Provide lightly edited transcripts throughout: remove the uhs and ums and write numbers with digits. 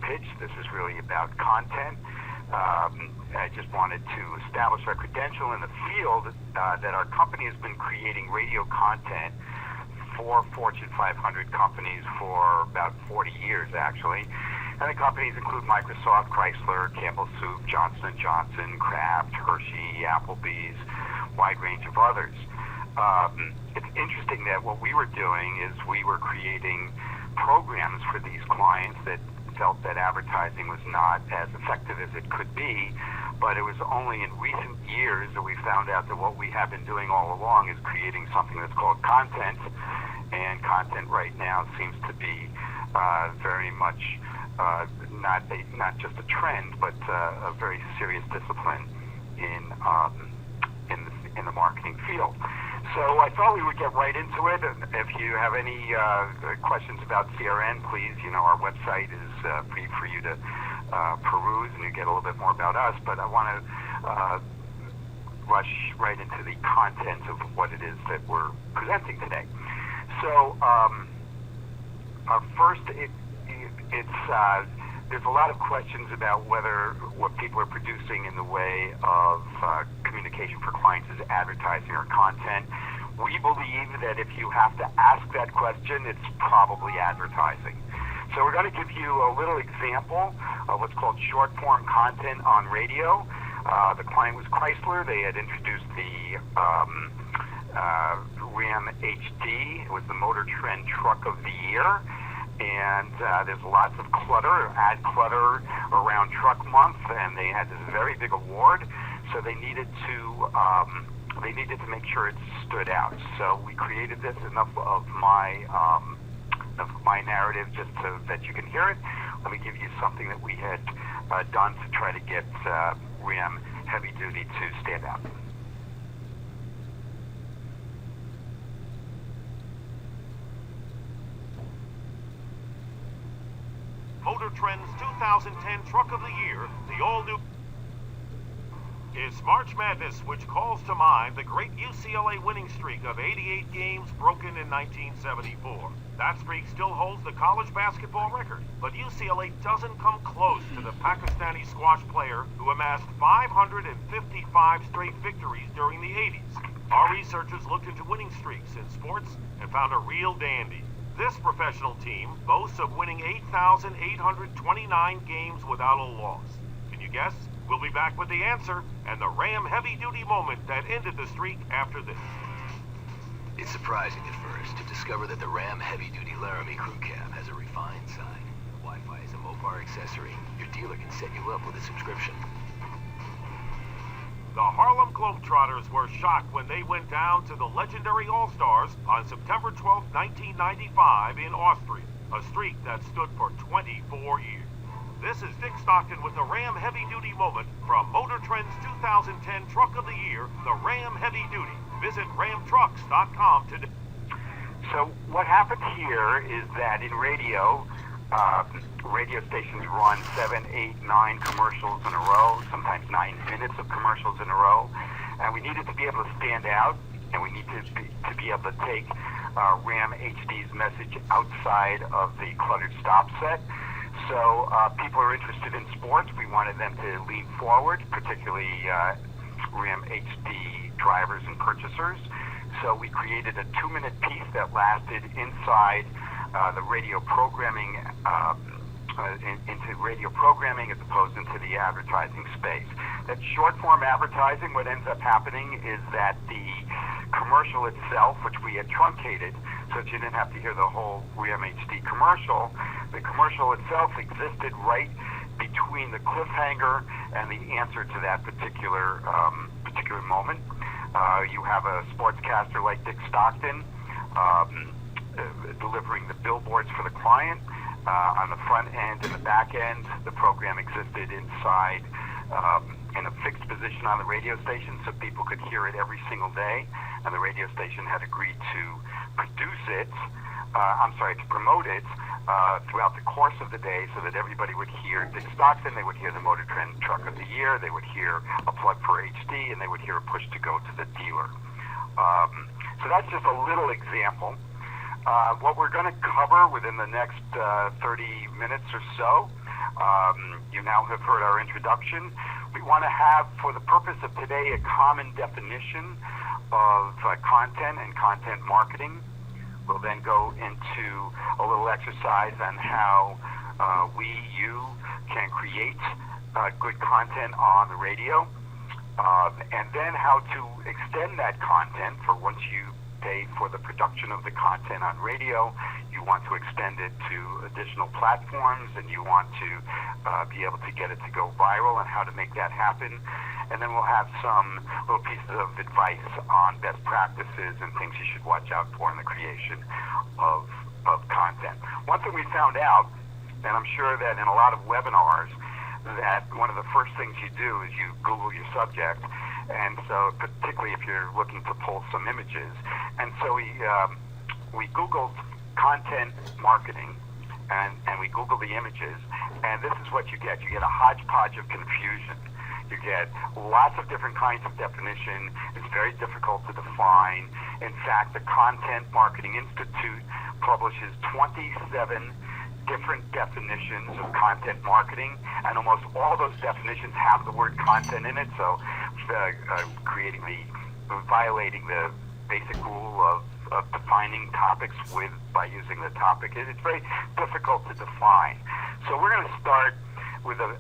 pitch. This is really about content. I just wanted to establish our credential in the field that our company has been creating radio content for Fortune 500 companies for about 40 years, actually. And the companies include Microsoft, Chrysler, Campbell Soup, Johnson & Johnson, Kraft, Hershey, Applebee's, wide range of others. It's interesting that what we were doing is we were creating programs for these clients that felt that advertising was not as effective as it could be, but it was only in recent years that we found out that what we have been doing all along is creating something that's called content, and content right now seems to be very much not just a trend, but a very serious discipline in the marketing field. So I thought we would get right into it. If you have any questions about CRN, please, our website is free for you to peruse, and you get a little bit more about us. But I want to rush right into the content of what it is that we're presenting today. So first, there's a lot of questions about whether what people are producing in the way of communication for clients is advertising or content. We believe that if you have to ask that question, it's probably advertising. So we're going to give you a little example of what's called short-form content on radio. The client was Chrysler. They had introduced the Ram HD. It was the Motor Trend Truck of the Year. And there's lots of clutter, ad clutter around Truck Month, and they had this very big award, so they needed to make sure it stood out. So we created this, enough of my narrative just so that you can hear it. Let me give you something that we had done to try to get Ram Heavy Duty to stand out. Motor Trend's 2010 Truck of the Year, the all-new is March Madness, which calls to mind the great UCLA winning streak of 88 games broken in 1974. That streak still holds the college basketball record, but UCLA doesn't come close to the Pakistani squash player who amassed 555 straight victories during the 80s. Our researchers looked into winning streaks in sports and found a real dandy. This professional team boasts of winning 8,829 games without a loss. Can you guess? We'll be back with the answer and the Ram heavy-duty moment that ended the streak after this. It's surprising at first to discover that the Ram heavy-duty Laramie crew cab has a refined side. Wi-Fi is a Mopar accessory. Your dealer can set you up with a subscription. The Harlem Globetrotters were shocked when they went down to the legendary All-Stars on September 12, 1995 in Austria, a streak that stood for 24 years. This is Dick Stockton with the Ram Heavy Duty moment from Motor Trend's 2010 Truck of the Year, the Ram Heavy Duty. Visit ramtrucks.com today. So what happened here is that in radio stations run 7, 8, 9 commercials in a row, sometimes 9 minutes of commercials in a row, and we needed to be able to stand out, and we needed to be able to take Ram HD's message outside of the cluttered stop set. So people are interested in sports. We wanted them to lean forward, particularly Ram HD drivers and purchasers. So we created a 2-minute piece that lasted inside the radio programming, into radio programming as opposed into the advertising space. That short-form advertising, what ends up happening is that the commercial itself, which we had truncated so that you didn't have to hear the whole Ram HD commercial, the commercial itself existed right between the cliffhanger and the answer to that particular moment. You have a sportscaster like Dick Stockton delivering the billboards for the client. On the front end and the back end, the program existed inside in a fixed position on the radio station so people could hear it every single day, and the radio station had agreed to promote it throughout the course of the day so that everybody would hear Dick Stockton, they would hear the Motor Trend Truck of the Year, they would hear a plug for HD, and they would hear a push to go to the dealer. So that's just a little example. What we're going to cover within the next 30 minutes or so You now have heard our introduction. We want to have, for the purpose of today, a common definition of content and content marketing. We'll then go into a little exercise on how you can create good content on the radio, and then how to extend that content. For once you pay for the production of the content on radio, you want to extend it to additional platforms, and you want to be able to get it to go viral, and how to make that happen. And then we'll have some little pieces of advice on best practices and things you should watch out for in the creation of content. One thing we found out, and I'm sure that in a lot of webinars, that one of the first things you do is you Google your subject, and so particularly if you're looking to pull some images. And so we Googled content marketing, and we Googled the images, and this is what you get. You get a hodgepodge of confusion. You get lots of different kinds of definition. It's very difficult to define. In fact, the Content Marketing Institute publishes 27 different definitions of content marketing, and almost all those definitions have the word content in it, so violating the basic rule of defining topics by using the topic. It's very difficult to define. So we're going to start with a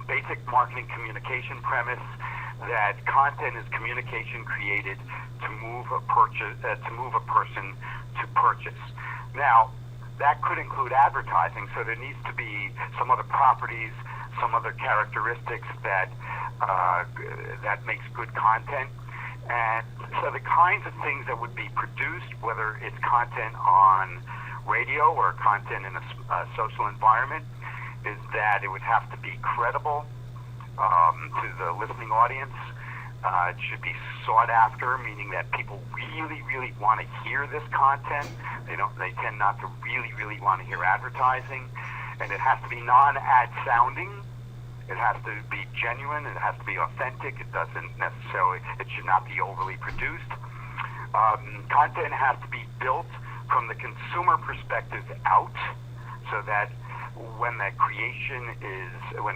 basic marketing communication premise that content is communication created to move a person to purchase. Now, that could include advertising, so there needs to be some other properties, some other characteristics that makes good content. And so the kinds of things that would be produced, whether it's content on radio or content in a social environment, is that it would have to be credible to the listening audience. It should be sought after, meaning that people really, really want to hear this content. They tend not to really, really want to hear advertising. And it has to be non-ad sounding. It has to be genuine. It has to be authentic. It should not be overly produced. Content has to be built from the consumer perspective out, so that when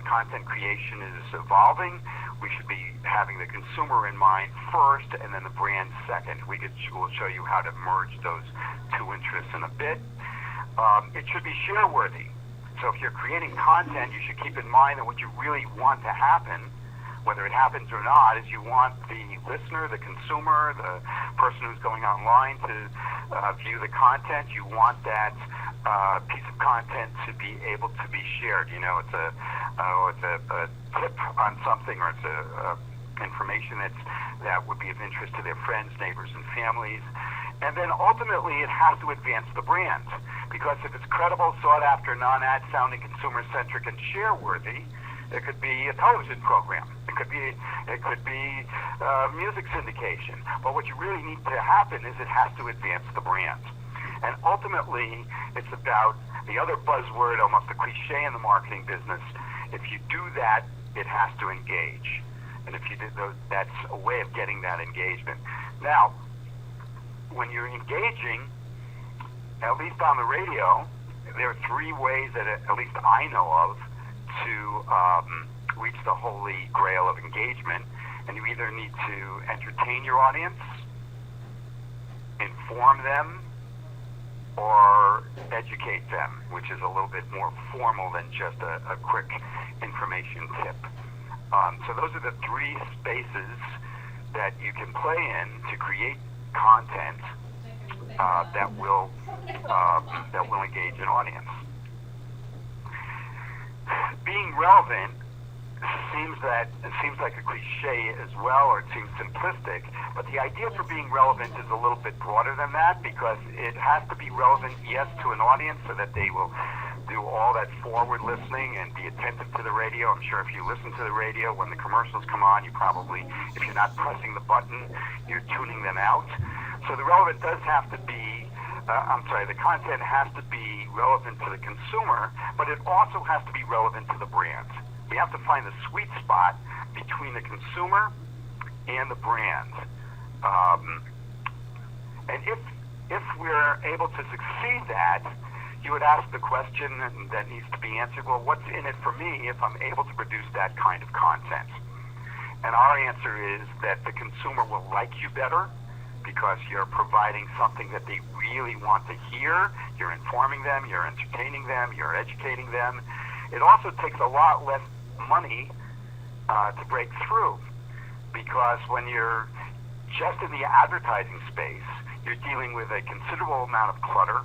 content creation is evolving, we should be having the consumer in mind first, and then the brand second. We'll show you how to merge those two interests in a bit. It should be share-worthy. So if you're creating content, you should keep in mind that what you really want to happen, whether it happens or not, is you want the listener, the consumer, the person who's going online to view the content. You want that piece of content to be able to be shared. It's a tip on something, or it's information that would be of interest to their friends, neighbors, and families. And then ultimately, it has to advance the brand, because if it's credible, sought after, non-ad sounding, consumer-centric, and share-worthy, it could be a television program. It could be music syndication. But what you really need to happen is it has to advance the brand. And ultimately, it's about the other buzzword, almost a cliche in the marketing business. If you do that, it has to engage. And if you do, that's a way of getting that engagement. Now, when you're engaging, at least on the radio, there are three ways that at least I know of to reach the holy grail of engagement. And you either need to entertain your audience, inform them, or educate them, which is a little bit more formal than just a quick information tip. So those are the three spaces that you can play in to create content that will engage an audience. Being relevant seems like a cliche as well, or it seems simplistic, but the idea for being relevant is a little bit broader than that, because it has to be relevant, yes, to an audience, so that they will do all that forward listening and be attentive to the radio. I'm sure if you listen to the radio, when the commercials come on, you probably, if you're not pressing the button, you're tuning them out. So the relevant does have to be, the content has to be relevant to the consumer, but it also has to be relevant to the brand. We have to find the sweet spot between the consumer and the brand. And if we're able to succeed that, you would ask the question that needs to be answered, well, what's in it for me if I'm able to produce that kind of content? And our answer is that the consumer will like you better because you're providing something that they really want to hear. You're informing them, you're entertaining them, you're educating them. It also takes a lot less money to break through, because when you're just in the advertising space, you're dealing with a considerable amount of clutter.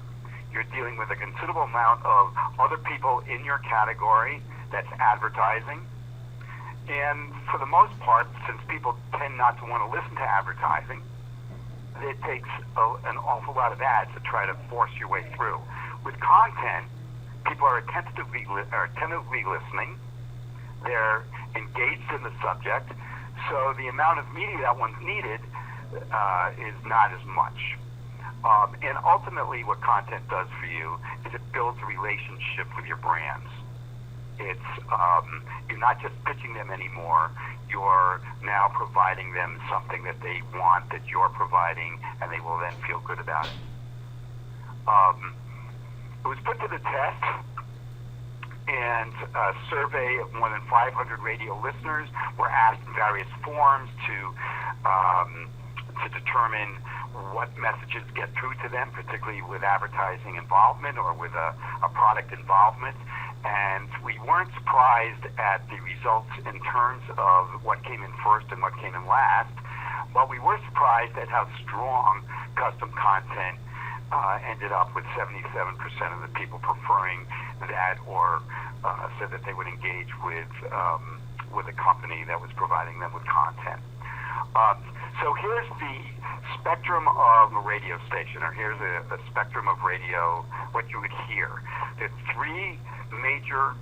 You're dealing with a considerable amount of other people in your category that's advertising. And for the most part, since people tend not to want to listen to advertising, it takes an awful lot of ads to try to force your way through. With content, people are attentively listening. They're engaged in the subject. So the amount of media that one's needed is not as much. And ultimately what content does for you is it builds a relationship with your brands. It's you're not just pitching them anymore. You're now providing them something that they want, that you're providing, and they will then feel good about it. It was put to the test, and a survey of more than 500 radio listeners were asked in various forms to determine what messages get through to them, particularly with advertising involvement or with a product involvement. And we weren't surprised at the results in terms of what came in first and what came in last, but we were surprised at how strong custom content ended up, with 77% of the people preferring that, or said that they would engage with a company that was providing them with content. So here's the spectrum of a radio station, or here's a spectrum of radio, what you would hear. There's three major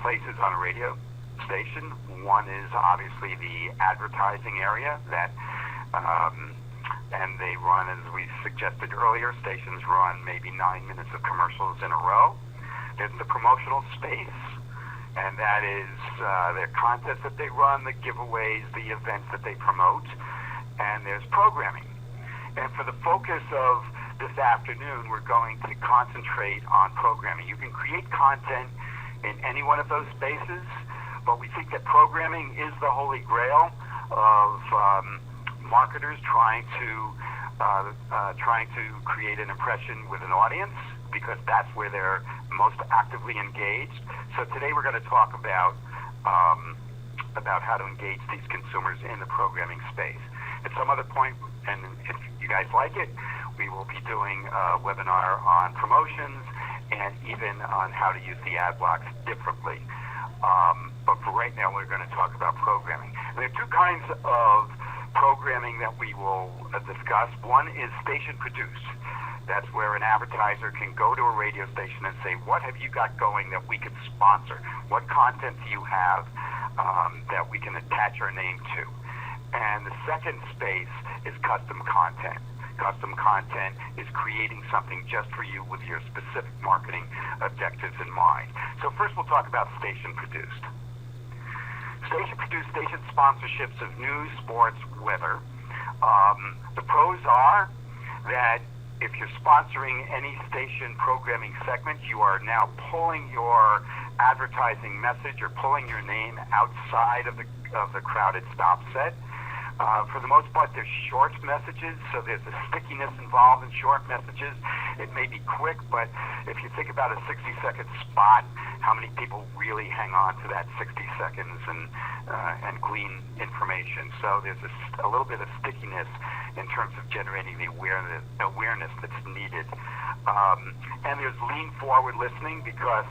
places on a radio station. One is obviously the advertising area, that and they run, as we suggested earlier, stations run maybe 9 minutes of commercials in a row. There's the promotional space, and that is the contests that they run, the giveaways, the events that they promote. And there's programming. And for the focus of this afternoon, we're going to concentrate on programming. You can create content in any one of those spaces, but we think that programming is the holy grail of marketers trying to create an impression with an audience, because that's where they're most actively engaged. So today we're going to talk about how to engage these consumers in the programming space. At some other point, and if you guys like it, we will be doing a webinar on promotions and even on how to use the ad blocks differently. But for right now, we're going to talk about programming. And there are two kinds of programming that we will discuss. One is station produced. That's where an advertiser can go to a radio station and say, what have you got going that we could sponsor? What content do you have that we can attach our name to? And the second space is custom content. Custom content is creating something just for you with your specific marketing objectives in mind. So first we'll talk about station produced. Station produced, station sponsorships of news, sports, weather. The pros are that if you're sponsoring any station programming segment, you are now pulling your advertising message or pulling your name outside of the crowded stop set. For the most part, there's short messages, so there's a stickiness involved in short messages. It may be quick, but if you think about a 60-second spot, how many people really hang on to that 60 seconds and glean information? So there's a little bit of stickiness in terms of generating the awareness that's needed. And there's lean forward listening, because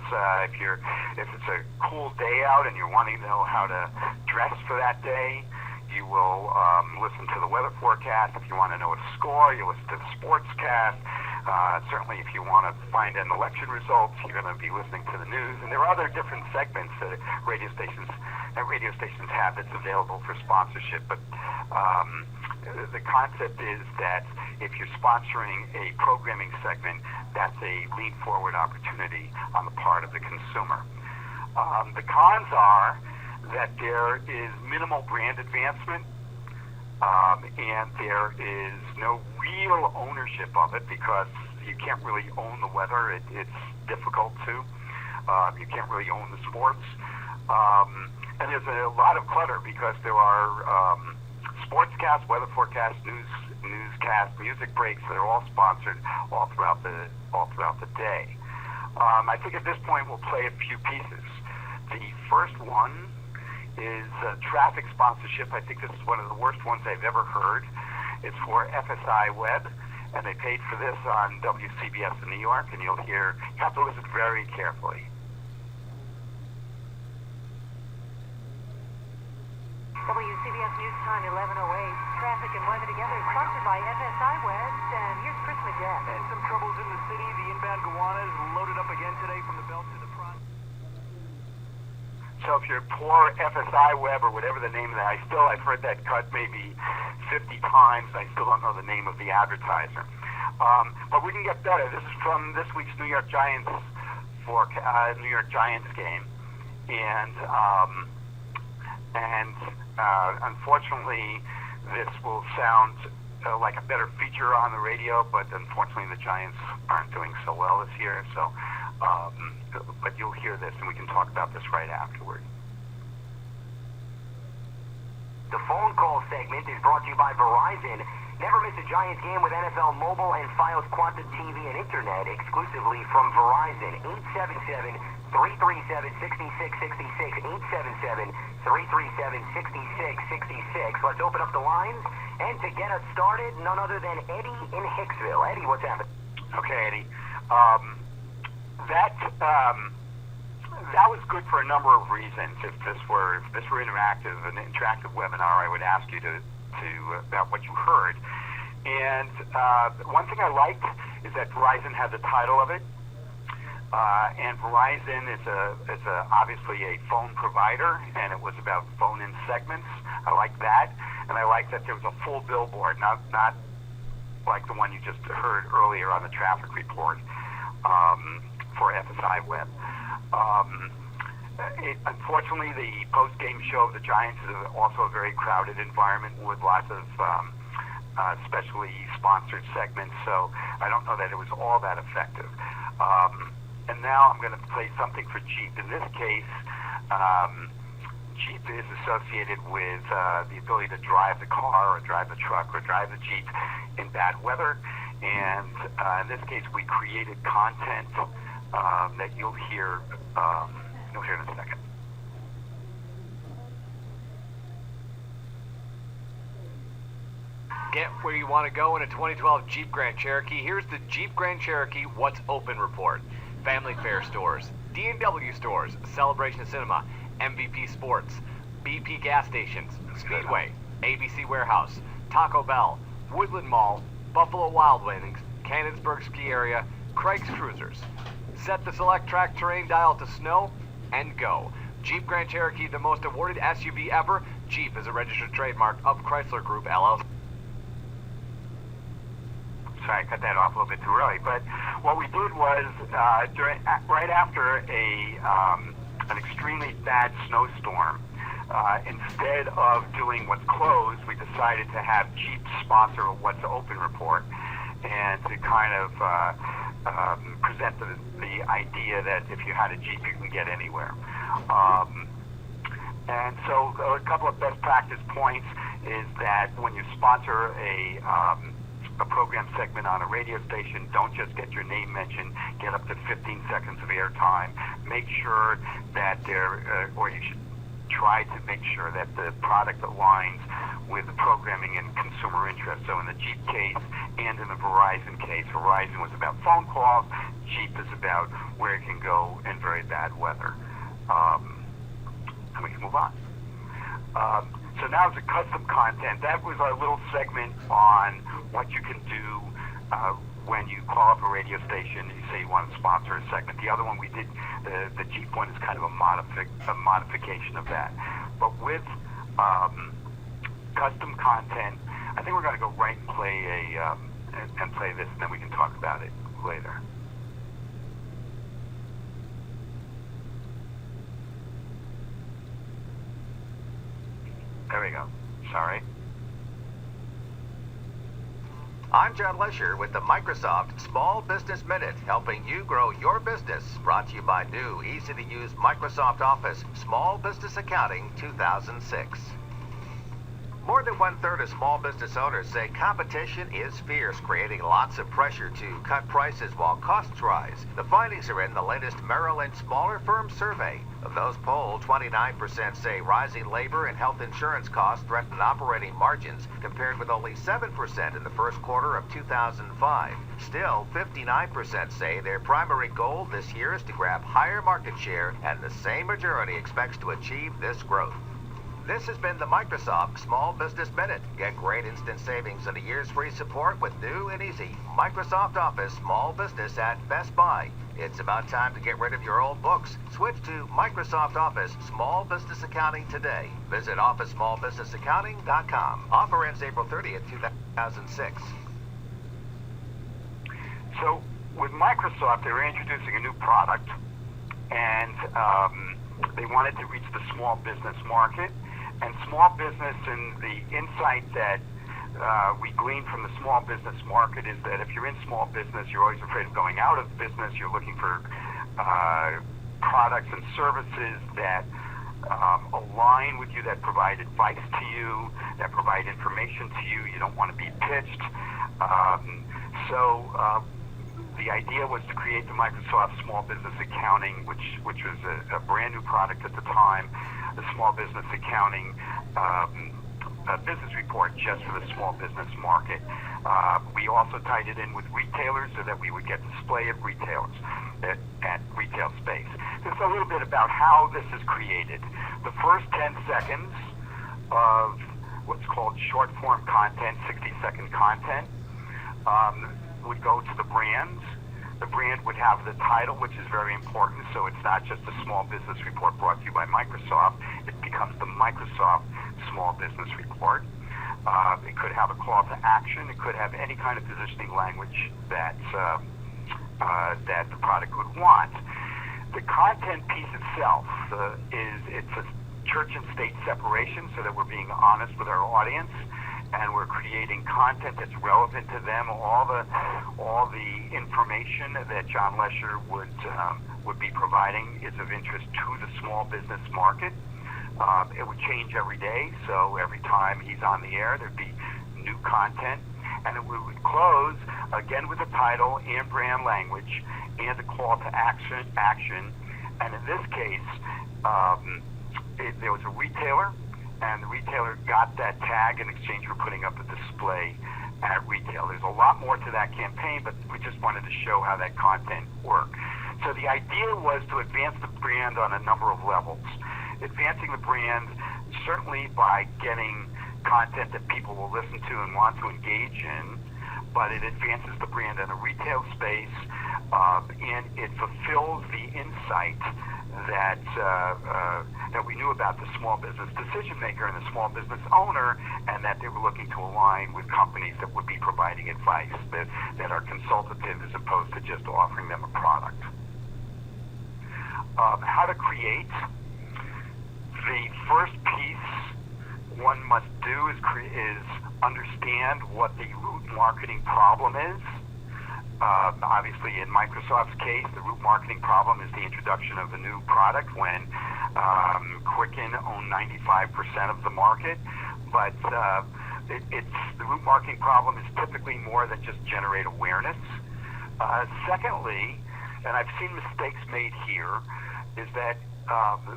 if it's a cool day out and you're wanting to know how to dress for that day, you will listen to the weather forecast. If you want to know a score, you listen to the sportscast. Certainly, if you want to find an election results, you're going to be listening to the news. And there are other different segments that radio stations have that's available for sponsorship. But the concept is that if you're sponsoring a programming segment, that's a lean forward opportunity on the part of the consumer. The cons are that there is minimal brand advancement, and there is no real ownership of it, because you can't really own the weather. It's difficult to. You can't really own the sports. And there's a lot of clutter because there are sportscasts, weather forecasts, newscasts, music breaks that are all sponsored all throughout the day. I think at this point we'll play a few pieces. The first one is traffic sponsorship. I think this is one of the worst ones I've ever heard. It's for FSI Web, and they paid for this on WCBS in New York, and you have to listen very carefully. WCBS News Time 11:08. Traffic and weather together, sponsored by FSI Webs, and here's Chris Majette. And some troubles in the city. The inbound Gowanus loaded up again today from the belt to the front. So if you're poor FSI Web or whatever the name of that, I've heard that cut maybe 50 times. I still don't know the name of the advertiser. But we can get better. This is from this week's New York Giants game, and unfortunately, this will sound like a better feature on the radio, but unfortunately, the Giants aren't doing so well this year. So, but you'll hear this, and we can talk about this right afterward. The phone call segment is brought to you by Verizon. Never miss a Giants game with NFL Mobile and Fios Quantum TV and Internet exclusively from Verizon. 877-337-6666. 877-337-6666. Let's open up the lines. And to get us started, none other than Eddie in Hicksville. Eddie, what's happening? Okay, Eddie. That was good for a number of reasons. If this were interactive, an interactive webinar, I would ask you to about what you heard. And one thing I liked is that Verizon had the title of it. And Verizon is obviously a phone provider, and it was about phone-in segments. I like that, and I like that there was a full billboard, not like the one you just heard earlier on the traffic report for FSI Web. Unfortunately, the post-game show of the Giants is also a very crowded environment with lots of specially sponsored segments, so I don't know that it was all that effective. And now I'm going to play something for Jeep. In this case, Jeep is associated with the ability to drive the car or drive the truck or drive the Jeep in bad weather. And in this case, we created content that you'll hear in a second. Get where you want to go in a 2012 Jeep Grand Cherokee. Here's the Jeep Grand Cherokee What's Open report. Family Fare stores, D&W stores, Celebration Cinema, MVP Sports, BP gas stations, Speedway, ABC Warehouse, Taco Bell, Woodland Mall, Buffalo Wild Wings, Canonsburg Ski Area, Craig's Cruisers. Set the select track terrain dial to snow and go. Jeep Grand Cherokee, the most awarded SUV ever. Jeep is a registered trademark of Chrysler Group, LLC. Sorry, I cut that off a little bit too early. But what we did was, right after an extremely bad snowstorm, instead of doing What's Closed, we decided to have Jeep sponsor a What's Open report, and to kind of present the idea that if you had a Jeep, you can get anywhere. And so a couple of best practice points is that when you sponsor a program segment on a radio station, don't just get your name mentioned, get up to 15 seconds of airtime. Make sure that or you should try to make sure that the product aligns with the programming and consumer interest. So in the Jeep case and in the Verizon case, Verizon was about phone calls, Jeep is about where it can go in very bad weather. And we can move on. So now it's a custom content. That was our little segment on what you can do when you call up a radio station and you say you want to sponsor a segment. The other one we did, the Jeep one, is kind of a modification of that. But with custom content, I think we're going to go right and play and play this, and then we can talk about it later. There we go. Sorry. I'm John Lesher with the Microsoft Small Business Minute, helping you grow your business. Brought to you by new, easy-to-use Microsoft Office Small Business Accounting 2006. More than one-third of small business owners say competition is fierce, creating lots of pressure to cut prices while costs rise. The findings are in the latest Merrill Lynch Smaller Firm Survey. Of those polled, 29% say rising labor and health insurance costs threaten operating margins, compared with only 7% in the first quarter of 2005. Still, 59% say their primary goal this year is to grab higher market share, and the same majority expects to achieve this growth. This has been the Microsoft Small Business Minute. Get great instant savings and a year's free support with new and easy Microsoft Office Small Business at Best Buy. It's about time to get rid of your old books. Switch to Microsoft Office Small Business Accounting today. Visit OfficeSmallBusinessAccounting.com. Offer ends April 30th, 2006. So with Microsoft, they were introducing a new product, and they wanted to reach the small business market. And small business, and the insight that we glean from the small business market is that if you're in small business, you're always afraid of going out of business. You're looking for products and services that align with you, that provide advice to you, that provide information to you. You don't want to be pitched. So the idea was to create the Microsoft Small Business Accounting, which was a brand new product at the time, the Small Business Accounting business report just for the small business market. We also tied it in with retailers so that we would get display of retailers at retail space. Just a little bit about how this is created. The first 10 seconds of what's called short form content, 60-second content, would go to the brands. The brand would have the title, which is very important, so it's not just a small business report brought to you by Microsoft. It becomes the Microsoft Small Business Report. It could have a call to action. It could have any kind of positioning language that the product would want. The content piece itself it's a church and state separation, so that we're being honest with our audience, and we're creating content that's relevant to them. All the information that John Lesher would be providing is of interest to the small business market. It would change every day, so every time he's on the air, there'd be new content, and it would close again with the title and brand language and a call to action. And in this case, there was a retailer, and the retailer got that tag in exchange for putting up a display at retail. There's a lot more to that campaign, but we just wanted to show how that content worked. So the idea was to advance the brand on a number of levels. Advancing the brand certainly by getting content that people will listen to and want to engage in, but it advances the brand in a retail space, and it fulfills the insight that we knew about the small business decision maker and the small business owner, and that they were looking to align with companies that would be providing advice that are consultative as opposed to just offering them a product. How to create. The first piece one must do is understand what the root marketing problem is. Obviously, in Microsoft's case, the root marketing problem is the introduction of a new product when Quicken owned 95% of the market. But the root marketing problem is typically more than just generate awareness. Secondly, and I've seen mistakes made here, is that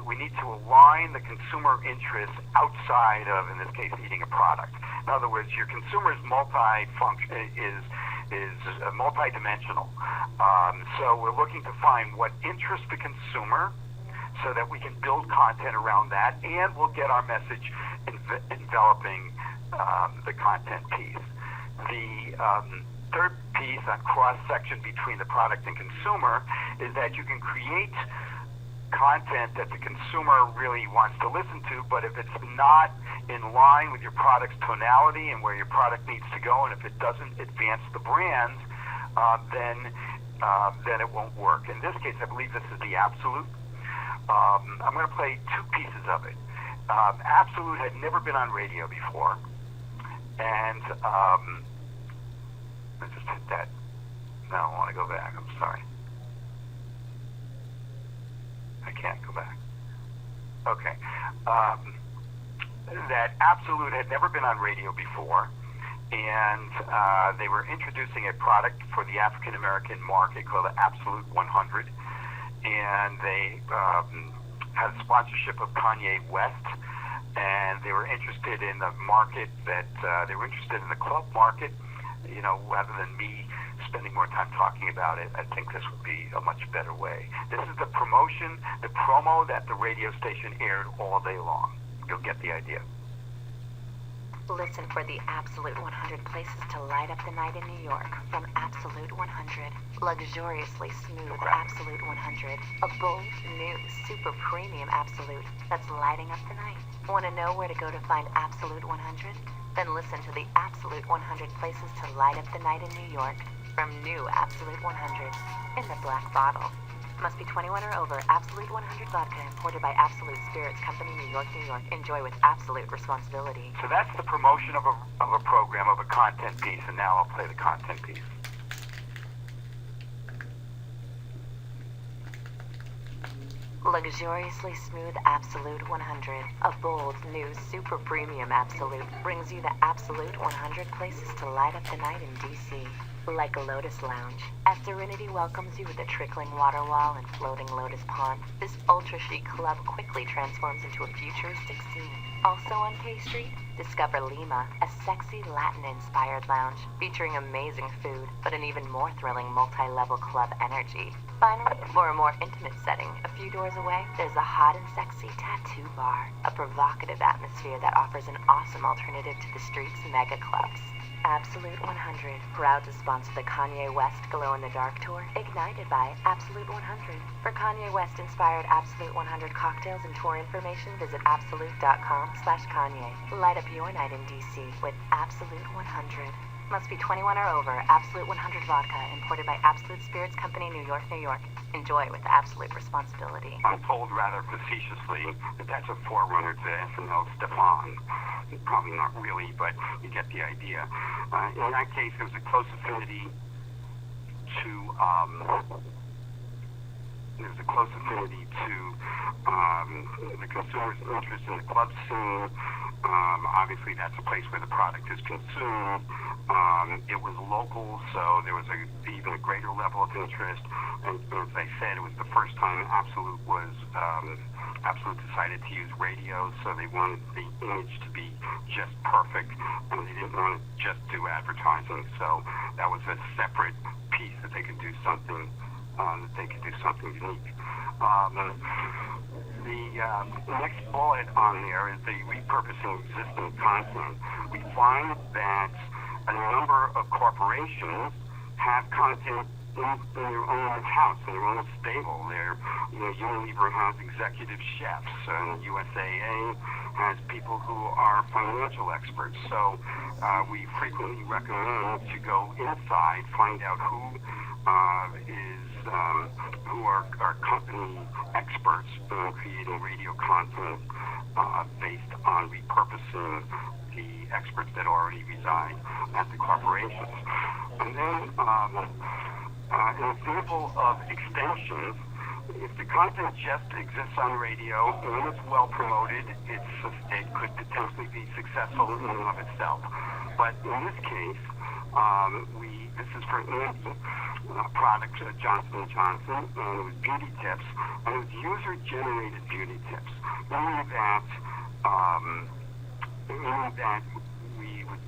we need to align the consumer interests outside of, in this case, eating a product. In other words, your consumer is multidimensional. So we're looking to find what interests the consumer so that we can build content around that, and we'll get our message enveloping the content piece. The third piece on cross-section between the product and consumer is that you can create content that the consumer really wants to listen to, but if it's not in line with your product's tonality and where your product needs to go, and if it doesn't advance the brand, then it won't work. In this case, I believe this is the Absolute. I'm going to play two pieces of it. Absolute had never been on radio before, and I just hit that. No, I want to go back. I'm sorry. I can't go back. Okay. That Absolute had never been on radio before, and they were introducing a product for the African American market called the Absolute 100, and they had a sponsorship of Kanye West, and they were interested in the market that they were interested in the club market. You know, rather than me spending more time talking about it, I think this would be a much better way. This is the promotion, the promo that the radio station aired all day long. You'll get the idea. Listen for the Absolute 100 places to light up the night in New York from Absolute 100. Luxuriously smooth Absolute 100. A bold, new, super premium Absolute that's lighting up the night. Want to know where to go to find Absolute 100? Then listen to the Absolute 100 places to light up the night in New York from new Absolute 100 in the black bottle. Must be 21 or over. Absolute 100 vodka imported by Absolute Spirits Company, New York, New York. Enjoy with absolute responsibility. So that's the promotion of a program, of a content piece, and now I'll play the content piece. Luxuriously smooth Absolute 100. A bold, new, super premium Absolute brings you the Absolute 100 places to light up the night in D.C. Like a Lotus Lounge, as Serenity welcomes you with a trickling water wall and floating lotus pond, this ultra-chic club quickly transforms into a futuristic scene. Also on K Street, discover Lima, a sexy Latin-inspired lounge featuring amazing food, but an even more thrilling multi-level club energy. Finally, for a more intimate setting, a few doors away, there's a hot and sexy tattoo bar, a provocative atmosphere that offers an awesome alternative to the street's mega clubs. Absolute 100, proud to sponsor the Kanye West Glow in the Dark Tour, ignited by Absolute 100. For Kanye West-inspired Absolute 100 cocktails and tour information, visit absolute.com/Kanye. Light up your night in D.C. with Absolute 100. Must be 21 or over. Absolute 100 vodka, imported by Absolute Spirits Company, New York, New York. Enjoy with absolute responsibility. I'm told rather facetiously that that's a forerunner to SNL's Stefan. Probably not really, but you get the idea. In that case, there was a close affinity to the consumer's interest in the club scene. Obviously, that's a place where the product is consumed. It was local, so there was even a greater level of interest. And as I said, it was the first time Absolute decided to use radio, so they wanted the image to be just perfect, and they didn't want to just do advertising. So that was a separate piece that they could do something unique. The next bullet on there is the repurposing existing content. We find that a number of corporations have content in their own house, in their own stable. Unilever has executive chefs, and USAA has people who are financial experts. So we frequently recommend to go inside, find out who are company experts in creating radio content based on repurposing the experts that already reside at the corporations. And then an example of extensions, if the content just exists on radio and it's well promoted, it could potentially be successful in and of itself. But in this case, this is for Andy, product Johnson & Johnson, and it was beauty tips, and it was user-generated beauty tips, meaning that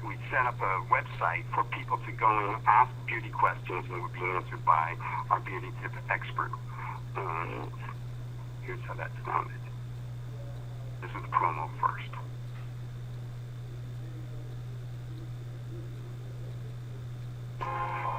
we set up a website for people to go and ask beauty questions, and it would be answered by our beauty tip expert. Here's how that sounded. This is the promo first.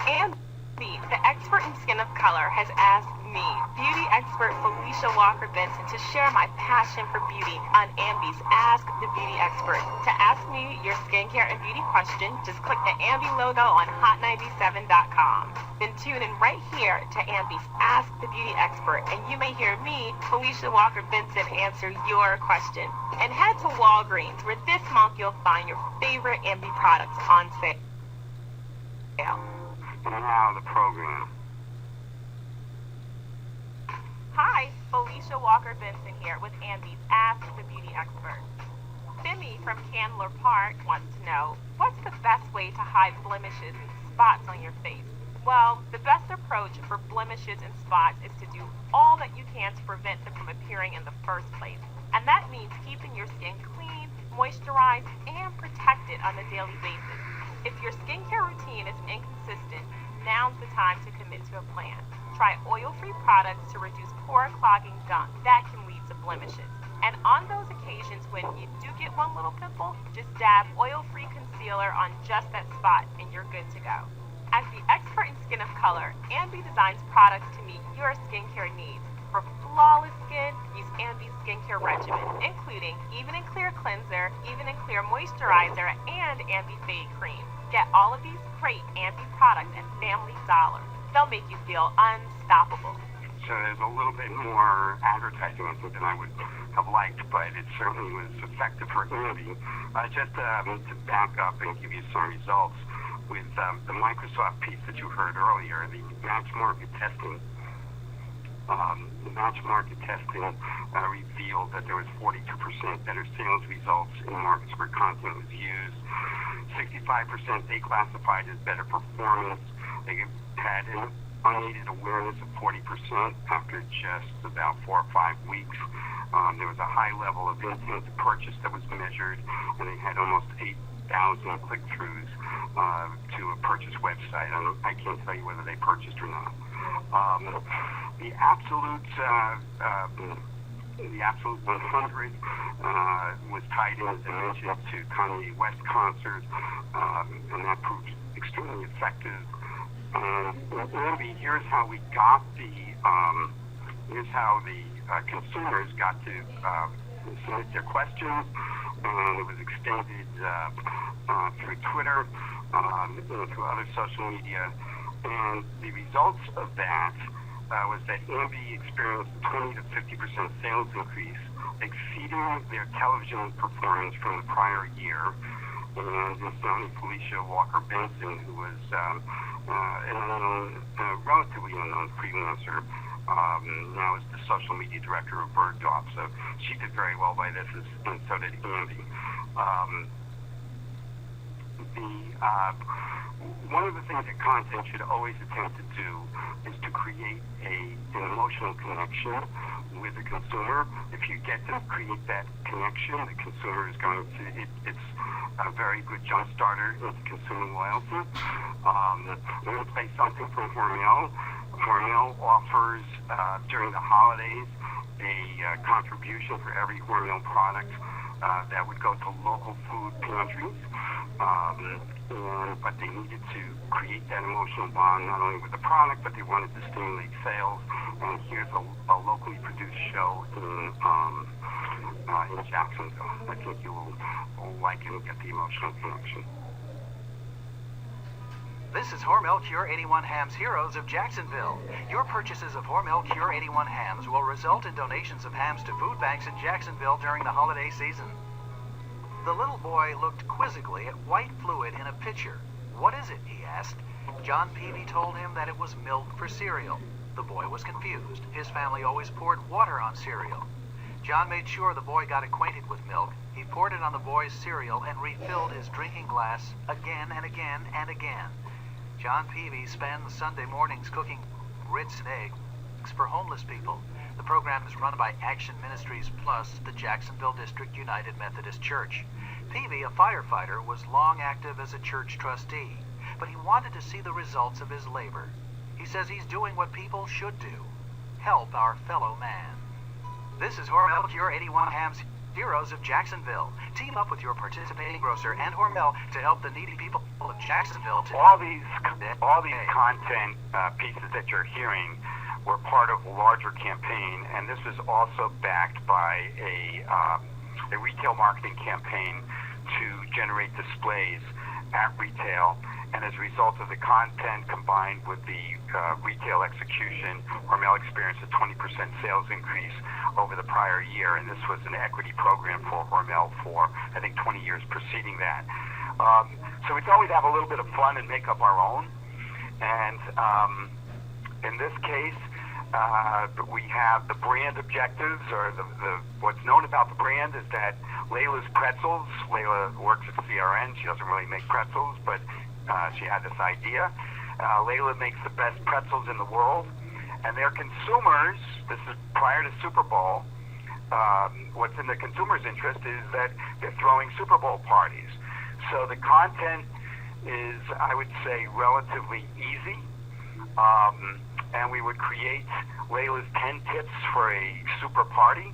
And the expert in skin of color has asked me, beauty expert Felicia Walker Benson, to share my passion for beauty on Ambi's Ask the Beauty Expert. To ask me your skincare and beauty question, just click the Ambi logo on hot97.com. Then tune in right here to Ambi's Ask the Beauty Expert, and you may hear me, Felicia Walker Benson, answer your question. And head to Walgreens, where this month you'll find your favorite Ambi products on sale. And now the program. Hi, Felicia Walker Benson here with Andy's Ask the Beauty Expert. Bimmy from Candler Park wants to know, what's the best way to hide blemishes and spots on your face? Well, the best approach for blemishes and spots is to do all that you can to prevent them from appearing in the first place. And that means keeping your skin clean, moisturized, and protected on a daily basis. If your skincare routine is inconsistent, now's the time to commit to a plan. Try oil-free products to reduce pore clogging gunk that can lead to blemishes. And on those occasions when you do get one little pimple, just dab oil-free concealer on just that spot and you're good to go. As the expert in skin of color, Ambi designs products to meet your skincare needs. For flawless skin, use Ambi's skincare regimen, including Even and Clear Cleanser, Even and Clear Moisturizer, and Ambi Fade Cream. Get all of these great Ambi products at Family Dollar. They'll make you feel unstoppable. So there's a little bit more advertising on it than I would have liked, but it certainly was effective for Andy. Just to back up and give you some results, with the Microsoft piece that you heard earlier, the match market testing. Revealed that there was 42% better sales results in markets where content was used. 65% they classified as better performance. They had an unaided awareness of 40% after just about 4 or 5 weeks. There was a high level of intent to purchase that was measured, and they had almost 8,000 click-throughs to a purchase website. I can't tell you whether they purchased or not. The Absolute 100 was tied in, as I mentioned, to Kanye West concert, and that proved extremely effective. Andy, here's how we got here's how the consumers got to submit their questions, and it was extended through Twitter, through other social media, and the results of that was that Ambi experienced a 20 to 50% sales increase, exceeding their television performance from the prior year. And incidentally, Felicia Walker Benson, who was an unknown, relatively unknown freelancer, now is the social media director of Bergdorf. So she did very well by this, and so did Andy. One of the things that content should always attempt to do is to create an emotional connection with the consumer. If you get to create that connection, the consumer is going to, it's a very good jump starter into consumer loyalty. I'm going to play something from Hormel. Hormel offers, during the holidays, a contribution for every Hormel product that would go to local food pantries. But they needed to create that emotional bond not only with the product, but they wanted to stimulate sales. And here's a locally produced show in Jacksonville. I think you will like it and get the emotional connection. This is Hormel Cure 81 Hams Heroes of Jacksonville. Your purchases of Hormel Cure 81 Hams will result in donations of hams to food banks in Jacksonville during the holiday season. The little boy looked quizzically at white fluid in a pitcher. "What is it?" he asked. John Peavy told him that it was milk for cereal. The boy was confused. His family always poured water on cereal. John made sure the boy got acquainted with milk. He poured it on the boy's cereal and refilled his drinking glass again and again and again. John Peavy spends Sunday mornings cooking grits and eggs for homeless people. The program is run by Action Ministries Plus, the Jacksonville District United Methodist Church. Peavy, a firefighter, was long active as a church trustee, but he wanted to see the results of his labor. He says he's doing what people should do: help our fellow man. This is Hormel Cure 81 Hams Heroes of Jacksonville. Team up with your participating grocer and Hormel to help the needy people of Jacksonville today. All these content pieces that you're hearing were part of a larger campaign, and this is also backed by a retail marketing campaign to generate displays at retail. And as a result of the content combined with the retail execution, Hormel experienced a 20% sales increase over the prior year, and this was an equity program for Hormel for, I think, 20 years preceding that. So we thought we'd have a little bit of fun and make up our own. And in this case, we have the brand objectives, or the what's known about the brand is that Layla's Pretzels. Layla works at CRN. She doesn't really make pretzels, but she had this idea. Layla makes the best pretzels in the world, and their consumers, this is prior to Super Bowl, what's in the consumer's interest is that they're throwing Super Bowl parties. So the content is, I would say, relatively easy. And we would create Layla's 10 tips for a super party,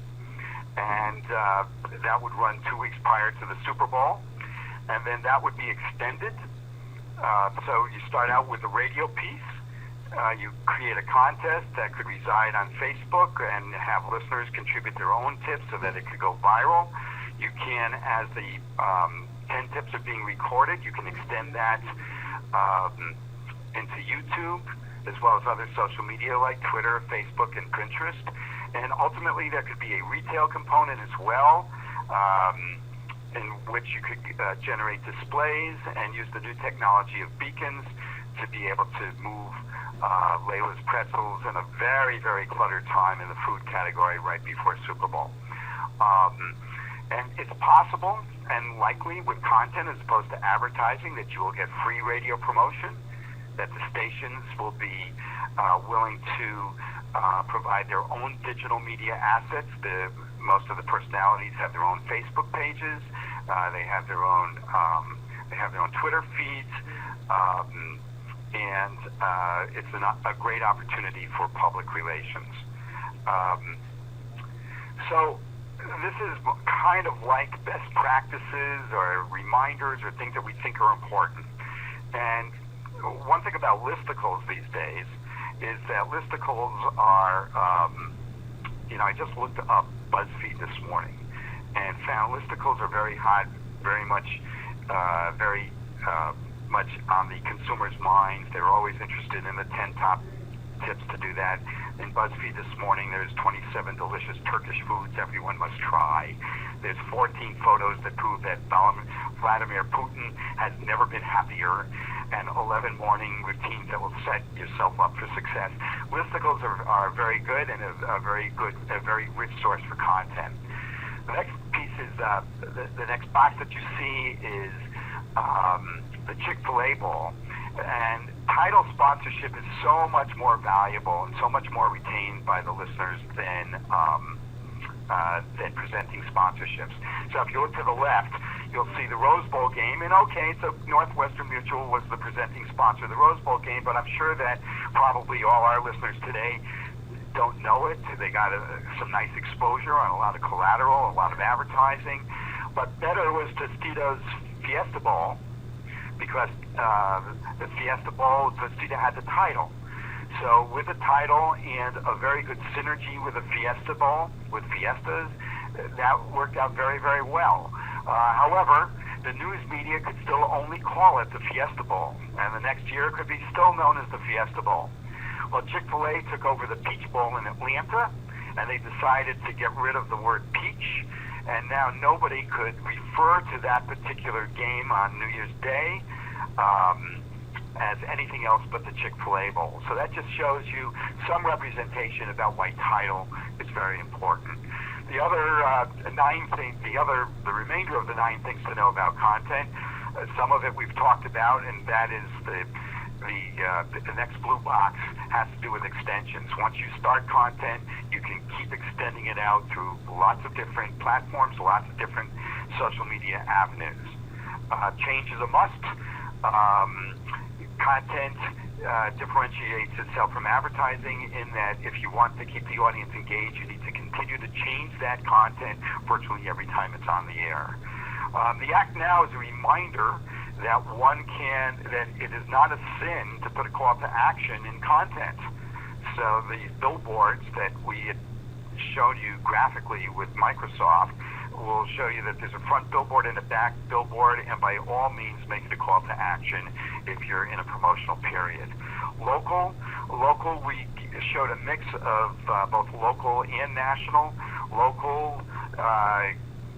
and that would run 2 weeks prior to the Super Bowl, and then that would be extended. So you start out with a radio piece. You create a contest that could reside on Facebook and have listeners contribute their own tips so that it could go viral. You can, as the 10 tips are being recorded, you can extend that into YouTube, as well as other social media like Twitter, Facebook, and Pinterest. And ultimately, there could be a retail component as well, in which you could generate displays and use the new technology of beacons to be able to move Layla's Pretzels in a very, very cluttered time in the food category right before Super Bowl. And it's possible and likely with content as opposed to advertising that you will get free radio promotion, that the stations will be willing to provide their own digital media assets. Most of the personalities have their own Facebook pages. They have their own Twitter feeds, and it's a great opportunity for public relations. So this is kind of like best practices or reminders or things that we think are important. And one thing about listicles these days is that listicles are, I just looked up BuzzFeed this morning and found listicles are very hot, very much on the consumer's minds. They're always interested in the 10 top tips to do that. In BuzzFeed this morning, there's 27 delicious Turkish foods everyone must try. There's 14 photos that prove that Vladimir Putin has never been happier, and 11 morning routines that will set yourself up for success. Listicles are very good and a very rich source for content. The next piece is the next box that you see is the Chick-fil-A Bowl. And title sponsorship is so much more valuable and so much more retained by the listeners than presenting sponsorships. So if you look to the left, you'll see the Rose Bowl game, and okay, so Northwestern Mutual was the presenting sponsor of the Rose Bowl game, but I'm sure that probably all our listeners today don't know it. They got some nice exposure on a lot of collateral, a lot of advertising, but better was Tostitos Fiesta Bowl, because the Fiesta Bowl, Tostita had the title. So with the title and a very good synergy with the Fiesta Bowl, with Fiestas, that worked out very, very well. However, the news media could still only call it the Fiesta Bowl, and the next year it could be still known as the Fiesta Bowl. Well, Chick-fil-A took over the Peach Bowl in Atlanta, and they decided to get rid of the word peach, and now nobody could refer to that particular game on New Year's Day as anything else but the Chick-fil-A Bowl. So that just shows you some representation about why title is very important. The other the remainder of the 9 things to know about content, some of it we've talked about, and that is the next blue box has to do with extensions. Once you start content, you can keep extending it out through lots of different platforms, lots of different social media avenues. Change is a must. Content differentiates itself from advertising in that if you want to keep the audience engaged, you need to continue to change that content virtually every time it's on the air. The Act Now is a reminder that that it is not a sin to put a call to action in content. So the billboards that we had showed you graphically with Microsoft will show you that there's a front billboard and a back billboard, and by all means make it a call to action if you're in a promotional period. Local, we showed a mix of both local and national. Local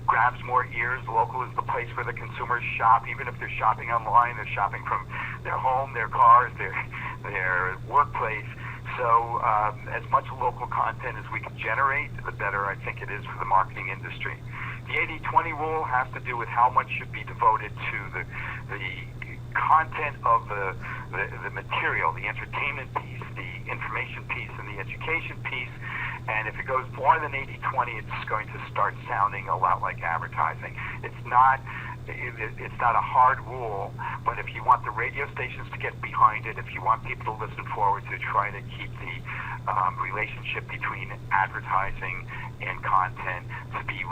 grabs more ears. Local is the place where the consumers shop. Even if they're shopping online, they're shopping from their home, their cars, their workplace. So as much local content as we can generate, the better I think it is for the marketing industry. The 80-20 rule has to do with how much should be devoted to the content of the material, the entertainment piece, the information piece, and the education piece. And if it goes more than 80-20, it's going to start sounding a lot like advertising. It's not a hard rule, but if you want the radio stations to get behind it, if you want people to listen forward to try to keep the relationship between advertising and content to be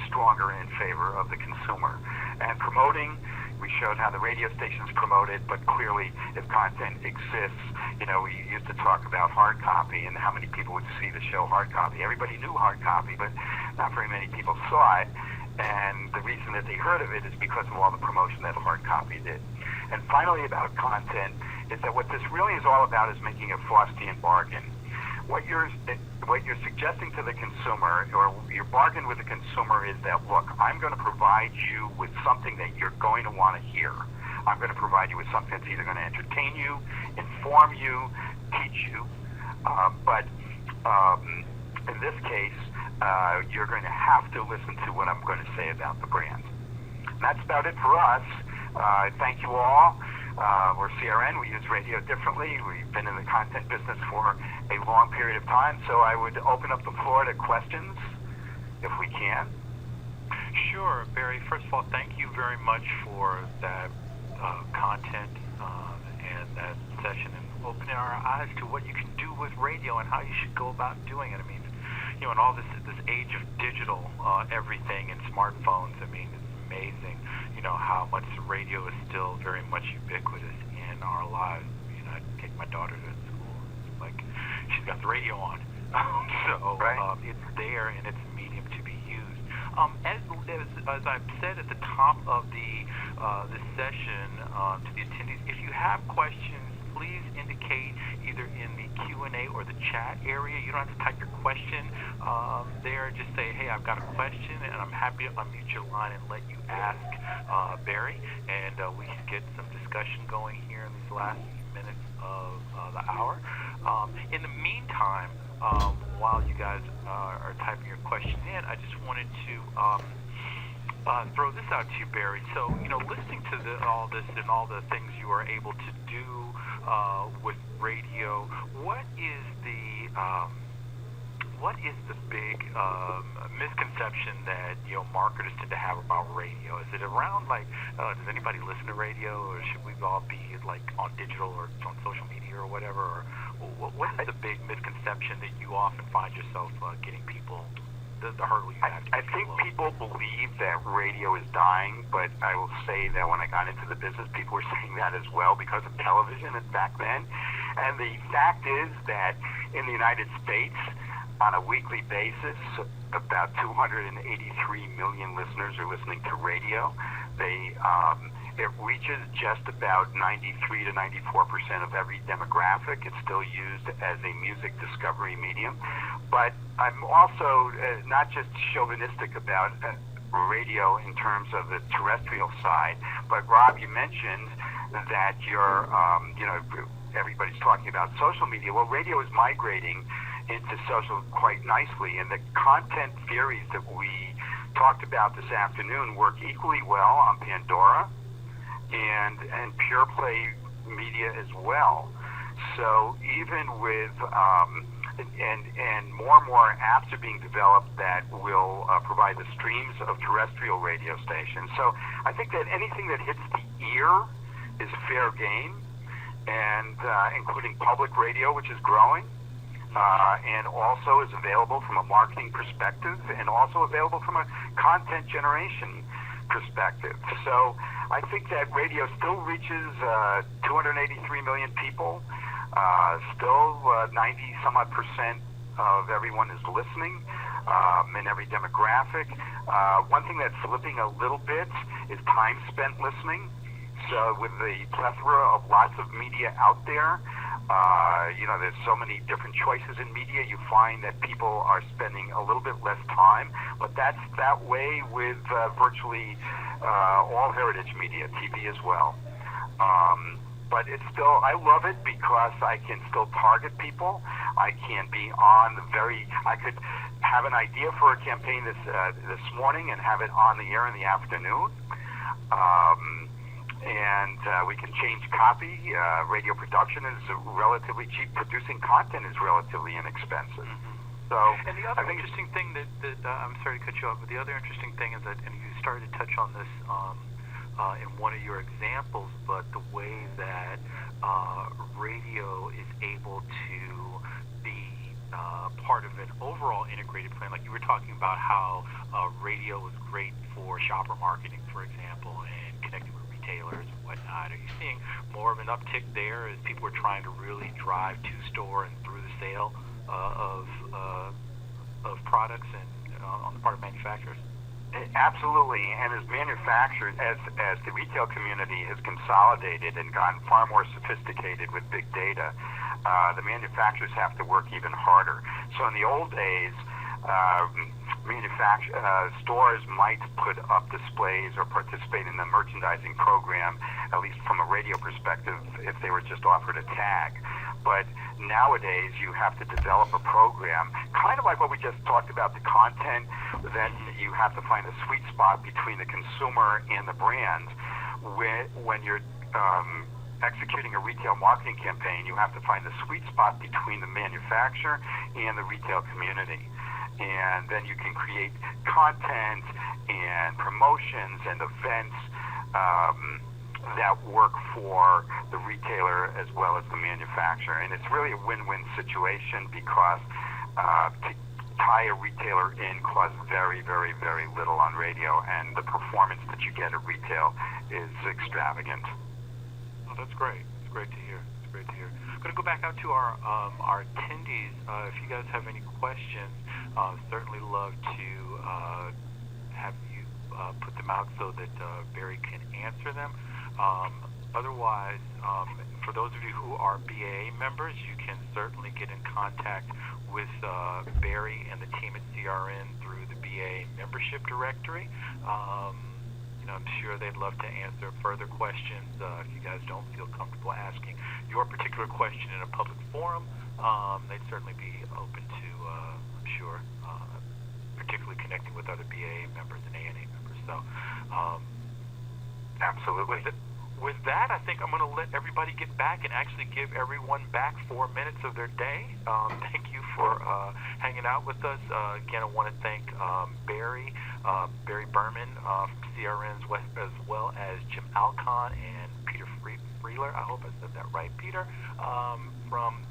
stronger in favor of the consumer. And promoting, we showed how the radio stations promote it, but clearly if content exists, we used to talk about hard copy and how many people would see the show hard copy. Everybody knew hard copy, but not very many people saw it. And the reason that they heard of it is because of all the promotion that hard copy did. And finally, about content, is that what this really is all about is making a Faustian bargain. What you're suggesting to the consumer, or your bargain with the consumer, is that, look, I'm going to provide you with something that you're going to want to hear. I'm going to provide you with something that's either going to entertain you, inform you, teach you, but in this case, you're going to have to listen to what I'm going to say about the brand. And that's about it for us. Thank you all. We're CRN. We use radio differently. We've been in the content business for a long period of time, so I would open up the floor to questions, if we can. Sure, Barry. First of all, thank you very much for that content and that session, and opening our eyes to what you can do with radio and how you should go about doing it. I mean, in all this age of digital everything and smartphones, I mean, it's amazing, how much radio is still very much ubiquitous in our lives. I take my daughter to school. It's like she's got the radio on. So right. It's there and it's a medium to be used. As I've said at the top of the session to the attendees, if you have questions, please indicate either in the Q&A or the chat area. You don't have to type your question there. Just say, hey, I've got a question, and I'm happy to unmute your line and let you ask Barry, and we can get some discussion going here in these last few minutes of the hour. In the meantime, while you guys are typing your question in, I just wanted to throw this out to you, Barry. So, listening to all this and all the things you are able to do with radio, what is the big misconception that marketers tend to have about radio? Is it around does anybody listen to radio, or should we all be on digital or on social media or whatever? Or what is the big misconception that you often find yourself getting people? The hurdle you have to I think people believe that radio is dying, but I will say that when I got into the business, people were saying that as well because of television back then. And the fact is that in the United States, on a weekly basis, about 283 million listeners are listening to radio. It reaches just about 93 to 94% of every demographic. It's still used as a music discovery medium. But I'm also not just chauvinistic about radio in terms of the terrestrial side, but Rob, you mentioned that everybody's talking about social media. Well, radio is migrating into social quite nicely, and the content theories that we talked about this afternoon work equally well on Pandora and pure play media as well. So even with and more apps are being developed that will provide the streams of terrestrial radio stations. So I think that anything that hits the ear is fair game, and including public radio, which is growing, and also is available from a marketing perspective, and also available from a content generation perspective. So I think that radio still reaches 283 million people. Still 90-some-odd% of everyone is listening in every demographic. One thing that's slipping a little bit is time spent listening. So with the plethora of lots of media out there, There's so many different choices in media. You find that people are spending a little bit less time, but that's that way with virtually all heritage media, TV as well. But it's still, I love it because I can still target people. I can be on I could have an idea for a campaign this morning and have it on the air in the afternoon. And we can change copy. Radio production is relatively cheap. Producing content is relatively inexpensive. So, and the other interesting thing that I'm sorry to cut you off, but the other interesting thing is that, and you started to touch on this in one of your examples, but the way that radio is able to be part of an overall integrated plan. Like you were talking about how radio is great for shopper marketing, for example, and connecting with retailers and whatnot. Are you seeing more of an uptick there as people are trying to really drive to store and through the sale of products and on the part of manufacturers? Absolutely, and as manufacturers, as the retail community has consolidated and gotten far more sophisticated with big data, the manufacturers have to work even harder. So in the old days, stores might put up displays or participate in the merchandising program, at least from a radio perspective, if they were just offered a tag. But nowadays, you have to develop a program, kind of like what we just talked about, the content. Then you have to find a sweet spot between the consumer and the brand. When you're executing a retail marketing campaign, you have to find the sweet spot between the manufacturer and the retail community. And then you can create content and promotions and events that work for the retailer as well as the manufacturer. And it's really a win-win situation because to tie a retailer in costs very, very, very little on radio, and the performance that you get at retail is extravagant. Oh, that's great. It's great to hear. It's great to hear. I'm going to go back out to our attendees. If you guys have any questions, certainly love to have you put them out so that Barry can answer them. Otherwise, for those of you who are BAA members, you can certainly get in contact with Barry and the team at CRN through the BAA membership directory. I'm sure they'd love to answer further questions if you guys don't feel comfortable asking your particular question in a public forum. They'd certainly be open to, I'm sure, particularly connecting with other BAA members and ANA members. So, absolutely. With that, I think I'm going to let everybody get back and actually give everyone back 4 minutes of their day. Thank you for hanging out with us. Again, I want to thank Barry Berman from CRN's, as well as Jim Alcon and Peter Freeler. I hope I said that right, Peter, from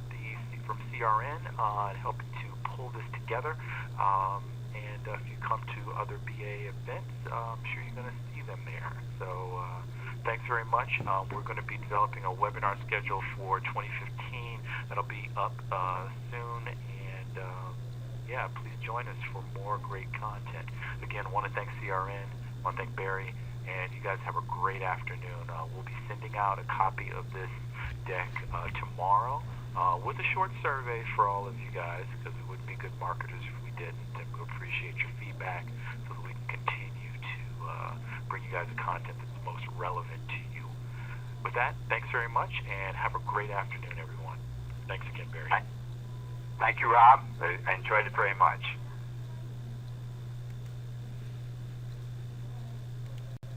CRN on helping to pull this together. And if you come to other BA events, I'm sure you're going to see them there. So thanks very much. We're going to be developing a webinar schedule for 2015 that'll be up soon. And please join us for more great content. Again, I want to thank CRN, I want to thank Barry, and you guys have a great afternoon. We'll be sending out a copy of this deck tomorrow with a short survey for all of you guys, because it would be good marketers if we didn't, and we appreciate your feedback so that we can continue to bring you guys the content that's most relevant to you. With that, thanks very much, and have a great afternoon, everyone. Thanks again, Barry. Thank you, Rob. I enjoyed it very much.